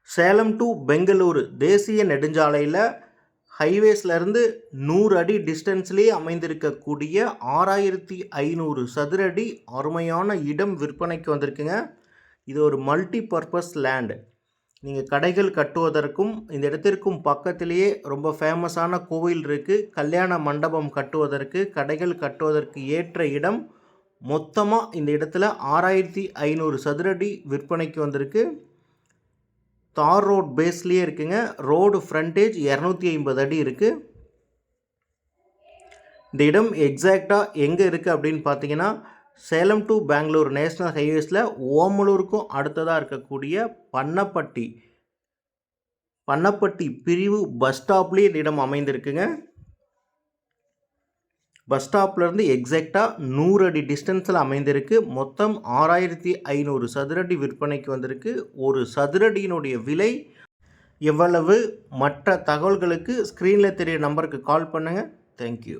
Salem to Bengaluru தேசிய நெடுஞ்சாலையில் ஹைவேஸ்லேருந்து 100 அடி டிஸ்டன்ஸ்லேயே அமைந்திருக்கக்கூடிய 6500 சதுரடி அருமையான இடம் விற்பனைக்கு வந்திருக்குங்க. இது ஒரு மல்டி பர்பஸ் லேண்டு. நீங்கள் கடைகள் கட்டுவதற்கும் இந்த இடத்திற்கும் பக்கத்திலேயே ரொம்ப ஃபேமஸான கோவில் இருக்குது. கல்யாண மண்டபம் கட்டுவதற்கு, கடைகள் கட்டுவதற்கு ஏற்ற இடம். மொத்தமாக இந்த இடத்துல 6500 சதுரடி விற்பனைக்கு வந்திருக்கு. தார் ரோட் பேஸ்லேயே இருக்குங்க. ரோடு ஃப்ரண்டேஜ் 250 அடி இருக்குது. இந்த இடம் எக்ஸாக்டாக எங்கே இருக்குது அப்படின்னு பார்த்தீங்கன்னா, சேலம் டு பெங்களூர் நேஷ்னல் ஹைவேஸில் ஓமலூருக்கும் அடுத்ததாக இருக்கக்கூடிய பண்ணப்பட்டி பிரிவு பஸ் ஸ்டாப்லேயே இந்த இடம் அமைந்திருக்குங்க. பஸ் ஸ்டாப்லேருந்து எக்ஸாக்டாக 100 அடி டிஸ்டன்ஸில் அமைந்திருக்கு. மொத்தம் 6500 சதுரடி விற்பனைக்கு வந்திருக்கு. ஒரு சதுரடியினுடைய விலை எவ்வளவு? மற்ற தகவல்களுக்கு ஸ்க்ரீனில் தெரிய நம்பருக்கு கால் பண்ணுங்கள். தேங்க்யூ.